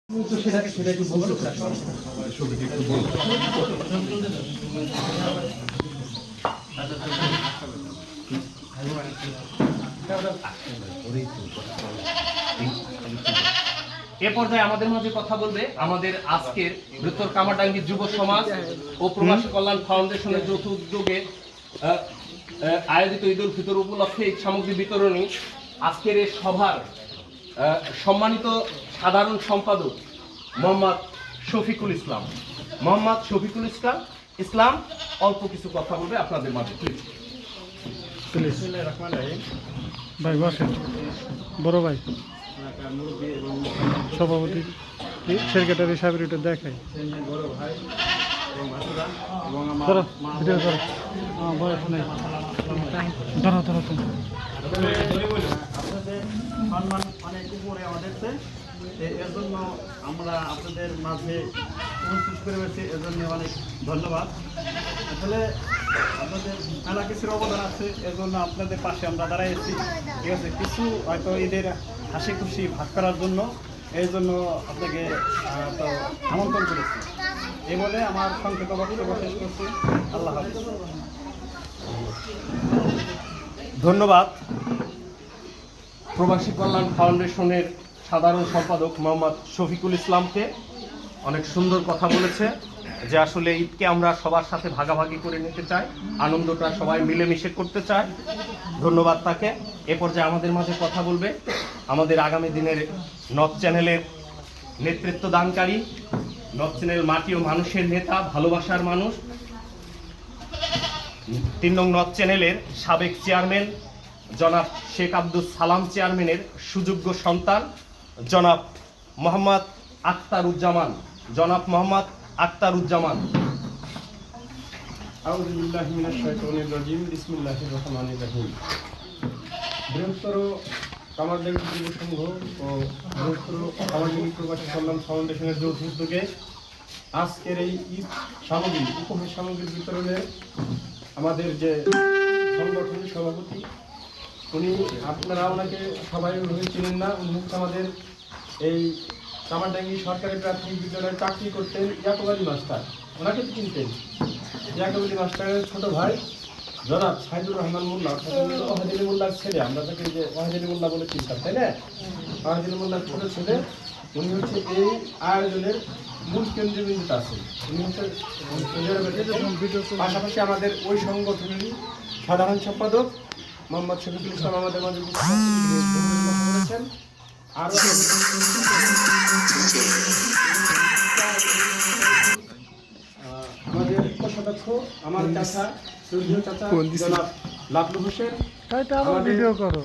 এ পর্যায়ে আমাদের মাঝে কথা বলবে আমাদের আজকের বৃহত্তর কামারডাঙ্গি যুব সমাজ ও প্রবাসী কল্যাণ ফাউন্ডেশনের যৌথ উদ্যোগে আয়োজিত ঈদ উল ফিতর উপলক্ষে এই সামগ্রী বিতরণী আজকের এই সভার সম্মানিত সাধারণ সম্পাদক মোহাম্মদ শফিকুল ইসলাম। মোহাম্মদ শফিকুল ইসলাম অল্প কিছু কথা বলবে আপনাদের মাঝে। প্লিজ ভাই বসেন, বড় ভাই সভাপতি সেক্রেটারি সাহেবের এটা দেখাই বড় ভাই এবং ভাসুরা এবং ধরো ভিডিও করো, বয়স নেই, ধরো ধরো তুমি আপনাদের সম্মান অনেক উপরে আমাদের এর জন্য আমরা আপনাদের মাঝে উপস্থিত করে পেরেছি, এর জন্য অনেক ধন্যবাদ। আসলে আপনাদের মেলা কিছুর অবদান আছে, এর জন্য আপনাদের পাশে আমরা দাঁড়াইছি। ঠিক আছে, কিছু হয়তো ঈদের হাসি খুশি ভাগ করার জন্য এই জন্য আপনাকে তো আমন্ত্রণ করেছি। এই বলে আমার সংক্ষিপ্ত বক্তব্য শেষ করছি। আল্লাহ হাফেজ। ধন্যবাদ। প্রবাসী কল্যাণ ফাউন্ডেশনের সাধারণ সম্পাদক মোহাম্মদ শফিকুল ইসলামকে অনেক সুন্দর কথা বলেছে যে আসলে ঈদকে আমরা সবার সাথে ভাগাভাগি করে নিতে চাই, আনন্দটা সবাই মিলেমিশে করতে চাই। ধন্যবাদ তাকে। এ পর্যায়ে আমাদের মাঝে কথা বলবে আমাদের আগামী দিনের নব চ্যানেলের নেতৃত্ব দানকারী, নব চ্যানেল মাটি ও মানুষের নেতা, ভালোবাসার মানুষ, ৩ নং নব চ্যানেলের সাবেক চেয়ারম্যান জনাব শেখ আব্দুল সালাম চেয়ারম্যানের সুযোগ্য সন্তান জনাব মোহাম্মদ আখতারুজ্জামান। জনাব মোহাম্মদ আখতারুজ্জামান। আউযু বিল্লাহি মিনাশ শাইতানির রাজিম। বিসমিল্লাহির রহমানির রহিম। বৃহত্তর কামারডাঙ্গি যুব সংঘ ও বৃহত্তর কামারডাঙ্গি প্রবাসী কল্যাণ ফাউন্ডেশনের যৌথ উদ্যোগে আজকের এই ঈদ সামগ্রী, উপহার সামগ্রী বিতরণে আমাদের যে সংগঠনের সভাপতি, উনি আপনারা ওনাকে সবাই ওভাবে চিনেন না, উনি হচ্ছে আমাদের এই কামারডাঙ্গি সরকারি প্রাথমিক বিদ্যালয়ে চাকরি করতেন ইয়াকুব আলী মাস্টার। ওনাকে তো চিনতেন। ইয়াকুব আলী মাস্টারের ছোট ভাই জনাব সাইদুর রহমান মোল্লা, ওয়াহিদ আলী মোল্লার ছেলে। আমরা তাকে যে ওয়াহিদ আলী মোল্লা বলে চিনতাম, তাই না? ওয়াহিদ আলী মোল্লার ছোট ছেলে। উনি হচ্ছে এই আয়োজনের মূল কেন্দ্রবিন্দুতে আছেন। উনি হচ্ছে পাশাপাশি আমাদের ওই সংগঠনেরই সাধারণ সম্পাদক মোহাম্মদ শফিকুল ইসলাম আমাদের মাঝে বলেছেন। আরও আমাদের কোষাধ্যক্ষ আমার চাচা, সূর্য চাচা জনাব লাবলু হোসেন। ভিডিও করো।